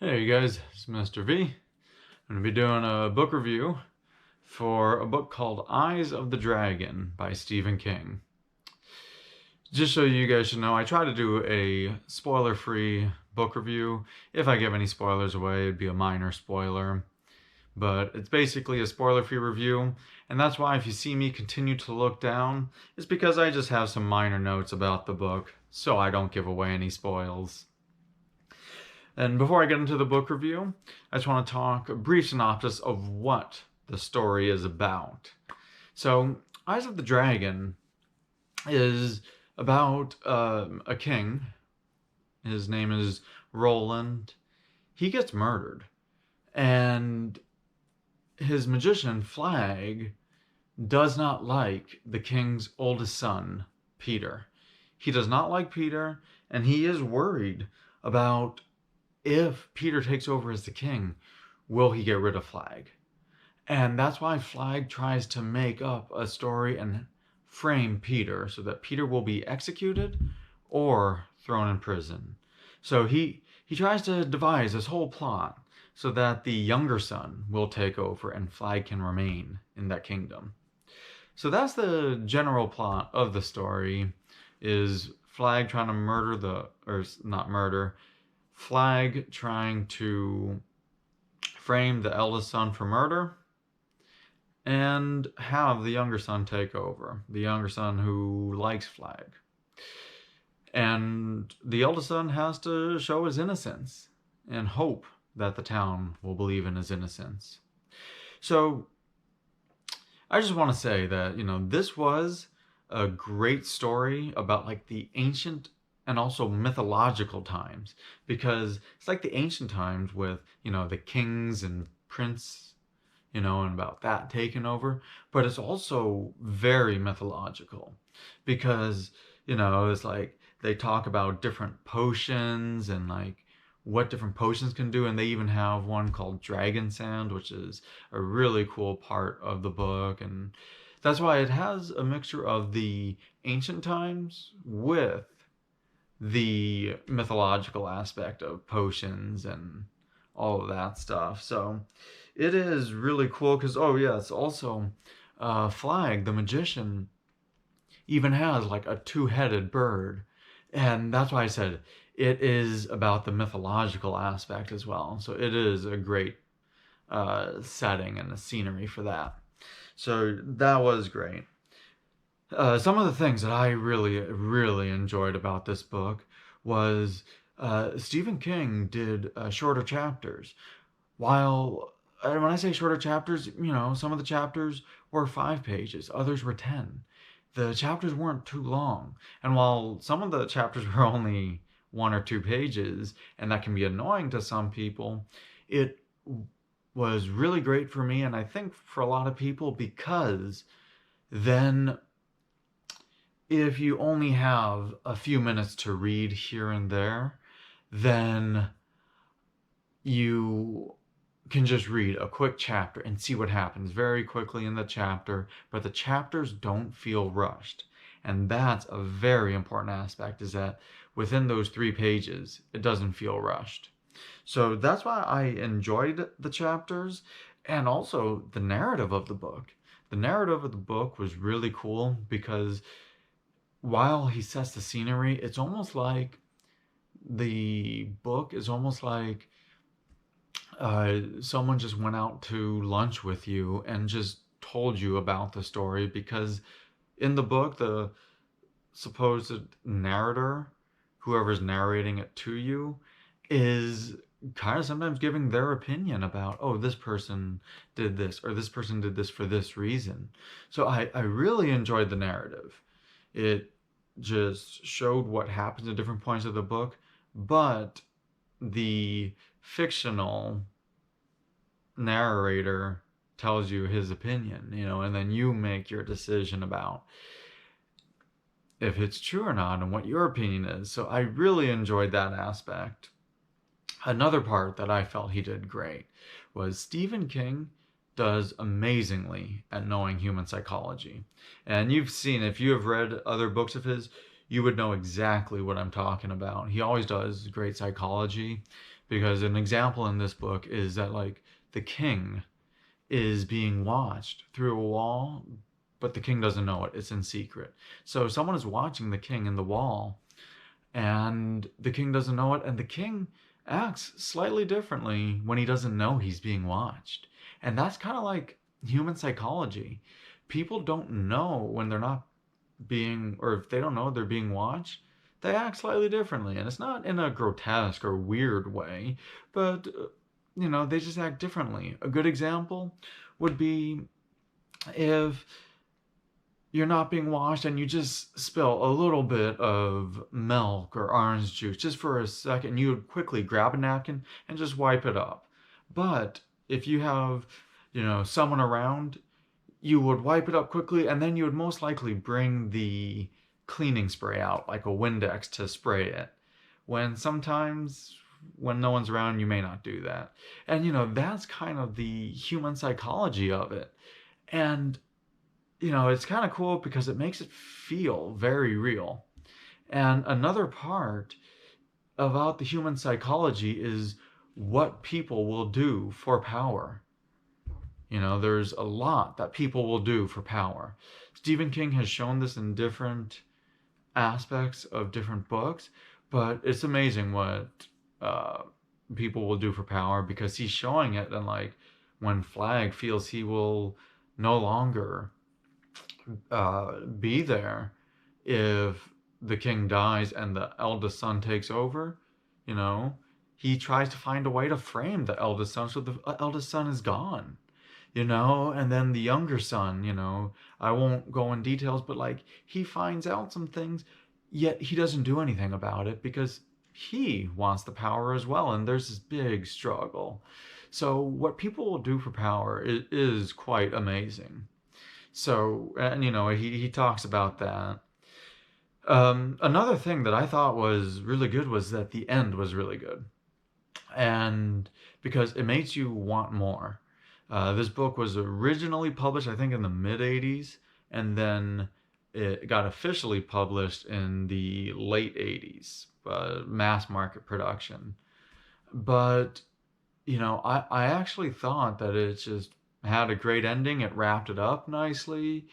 Hey you guys, it's Mr. V. I'm going to be doing a book review for a book called Eyes of the Dragon by Stephen King. Just so you guys should know, I try to do a spoiler-free book review. If I give any spoilers away, it'd be a minor spoiler. But it's basically a spoiler-free review, and that's why if you see me continue to look down, it's because I just have some minor notes about the book, so I don't give away any spoils. And before I get into the book review, I just want to talk a brief synopsis of what the story is about. So, Eyes of the Dragon is about a king. His name is Roland. He gets murdered, and his magician, Flag, does not like the king's oldest son, Peter. He does not like Peter, and he is worried about if Peter takes over as the king, will he get rid of Flag? And that's why Flag tries to make up a story and frame Peter so that Peter will be executed or thrown in prison. So he tries to devise this whole plot so that the younger son will take over and Flag can remain in that kingdom. So that's the general plot of the story, is Flag trying to not murder, Flag trying to frame the eldest son for murder and have the younger son take over. The younger son who likes Flag. And the eldest son has to show his innocence and hope that the town will believe in his innocence. So I just want to say that, this was a great story about like the ancient and also mythological times, because it's like the ancient times with, the kings and prince, and about that taking over, but it's also very mythological because, it's like they talk about different potions and like what different potions can do, and they even have one called Dragon Sand, which is a really cool part of the book, and that's why it has a mixture of the ancient times with the mythological aspect of potions and all of that stuff. So it is really cool because, oh yeah, it's also Flag, the magician, even has like a two-headed bird. And that's why I said it is about the mythological aspect as well. So it is a great setting and the scenery for that. So that was great. Some of the things that I really, really enjoyed about this book was Stephen King did shorter chapters. While, when I say shorter chapters, some of the chapters were 5 pages, others were 10. The chapters weren't too long. And while some of the chapters were only 1 or 2 pages, and that can be annoying to some people, it was really great for me, and I think for a lot of people, because then if you only have a few minutes to read here and there, then you can just read a quick chapter and see what happens very quickly in the chapter, but the chapters don't feel rushed. And that's a very important aspect, is that within those 3 pages, it doesn't feel rushed. So that's why I enjoyed the chapters and also the narrative of the book. The narrative of the book was really cool because while he sets the scenery, it's almost like the book is almost like someone just went out to lunch with you and just told you about the story, because in the book, the supposed narrator, whoever's narrating it to you, is kind of sometimes giving their opinion about, oh, this person did this, or this person did this for this reason. So I really enjoyed the narrative. It just showed what happens at different points of the book, but the fictional narrator tells you his opinion, and then you make your decision about if it's true or not and what your opinion is. So I really enjoyed that aspect. Another part that I felt he did great was Stephen King does amazingly at knowing human psychology. And you've seen, if you have read other books of his, you would know exactly what I'm talking about. He always does great psychology, because an example in this book is that, like, the king is being watched through a wall, but the king doesn't know it. It's in secret. So someone is watching the king in the wall, and the king doesn't know it, and the king acts slightly differently when he doesn't know he's being watched. And that's kind of like human psychology. People don't know when they're not being, or if they don't know they're being watched, they act slightly differently. And it's not in a grotesque or weird way, but they just act differently. A good example would be if you're not being washed and you just spill a little bit of milk or orange juice just for a second, you would quickly grab a napkin and just wipe it up. But if you have, someone around, you would wipe it up quickly, and then you would most likely bring the cleaning spray out, like a Windex, to spray it. When sometimes, when no one's around, you may not do that. And that's kind of the human psychology of it. And it's kind of cool because it makes it feel very real. And another part about the human psychology is what people will do for power. There's a lot that people will do for power. Stephen King has shown this in different aspects of different books, but it's amazing what uh, people will do for power, because he's showing it. And like, when Flag feels he will no longer be there if the king dies and the eldest son takes over, you know, he tries to find a way to frame the eldest son so the eldest son is gone, and then the younger son, I won't go in details, but like, he finds out some things, yet he doesn't do anything about it because he wants the power as well, and there's this big struggle. So what people will do for power is quite amazing. So, and he talks about that. Another thing that I thought was really good was that the end was really good, and because it makes you want more. This book was originally published, I think, in the mid 80s, and then it got officially published in the late 80s, mass market production. But, I actually thought that it just had a great ending. It wrapped it up nicely,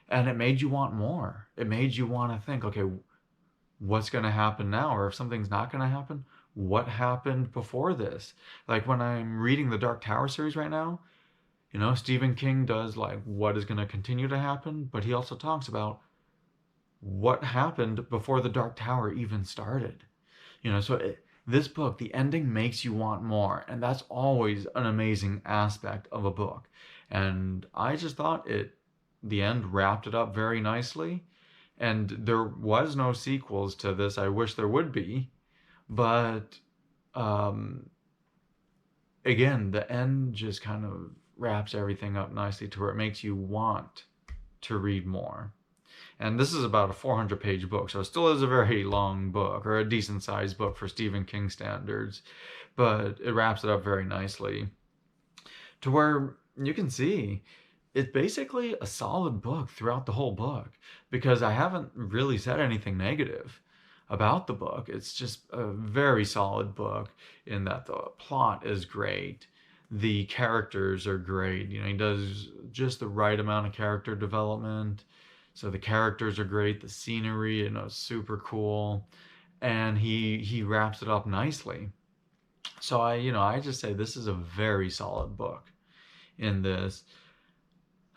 and it made you want more. It made you want to think, okay, what's going to happen now? Or if something's not going to happen, what happened before this? Like, when I'm reading the Dark Tower series right now, Stephen King does like what is going to continue to happen, but he also talks about what happened before the Dark Tower even started. This book, the ending makes you want more, and that's always an amazing aspect of a book. And I just thought the end wrapped it up very nicely. And there was no sequels to this. I wish there would be, but um, again, the end just kind of wraps everything up nicely to where it makes you want to read more. And this is about a 400-page book, so it still is a very long book, or a decent sized book for Stephen King standards, but it wraps it up very nicely to where you can see it's basically a solid book throughout the whole book, because I haven't really said anything negative about the book. It's just a very solid book in that the plot is great. The characters are great. He does just the right amount of character development. So the characters are great. The scenery, super cool. And he wraps it up nicely. So I just say this is a very solid book in this.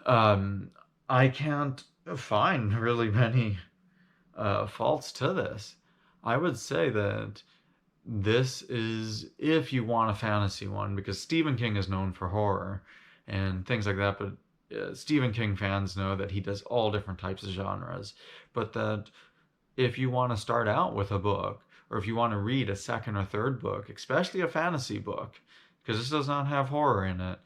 Um, I can't find really many faults to this. I would say that this is, if you want a fantasy one, because Stephen King is known for horror and things like that, but Stephen King fans know that he does all different types of genres. But that if you want to start out with a book, or if you want to read a second or third book, especially a fantasy book, because this does not have horror in it,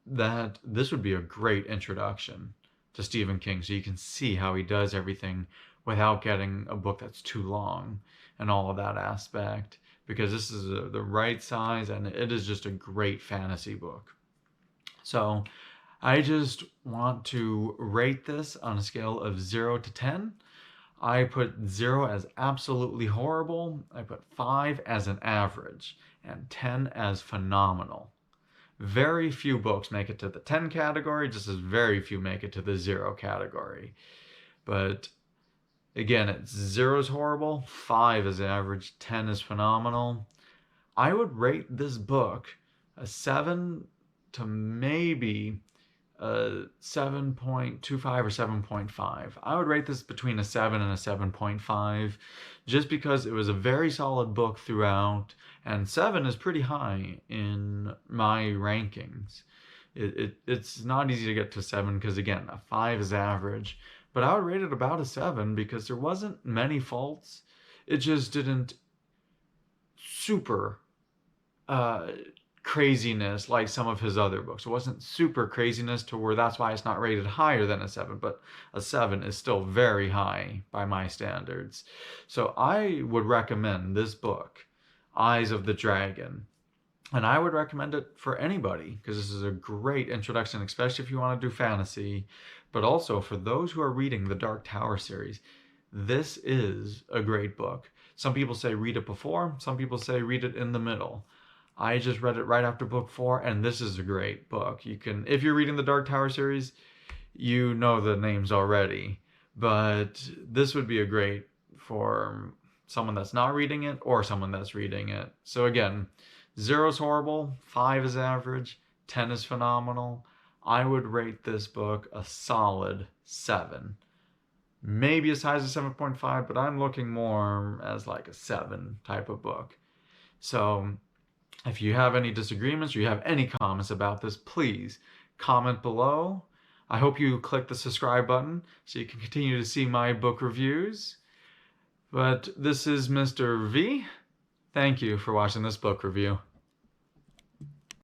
that this would be a great introduction to Stephen King, so you can see how he does everything without getting a book that's too long and all of that aspect, because this is the right size, and it is just a great fantasy book. So I just want to rate this on a scale of 0 to 10. I put 0 as absolutely horrible. I put 5 as an average, and 10 as phenomenal. Very few books make it to the 10 category, just as very few make it to the 0 category. But again, it's 0 is horrible, 5 is average, 10 is phenomenal. I would rate this book a 7 to maybe a 7.25 or 7.5. I would rate this between a 7 and a 7.5 just because it was a very solid book throughout, and 7 is pretty high in my rankings. It's not easy to get to 7 because, again, a 5 is average, but I would rate it about a 7 because there wasn't many faults. It just didn't super uh, craziness like some of his other books. It wasn't super craziness to where that's why it's not rated higher than a 7, but a 7 is still very high by my standards. So I would recommend this book, Eyes of the Dragon. And I would recommend it for anybody because this is a great introduction, especially if you want to do fantasy, but also for those who are reading the Dark Tower series. This is a great book. Some people say read it before, some people say read it in the middle. I just read it right after book 4, and this is a great book. You can, if you're reading the Dark Tower series, you know the names already, but this would be a great for someone that's not reading it or someone that's reading it. So again, 0 is horrible, 5 is average, 10 is phenomenal. I would rate this book a solid 7. Maybe as high as a 7.5, but I'm looking more as like a 7 type of book. So if you have any disagreements or you have any comments about this, please comment below. I hope you click the subscribe button so you can continue to see my book reviews. But this is Mr. V. Thank you for watching this book review.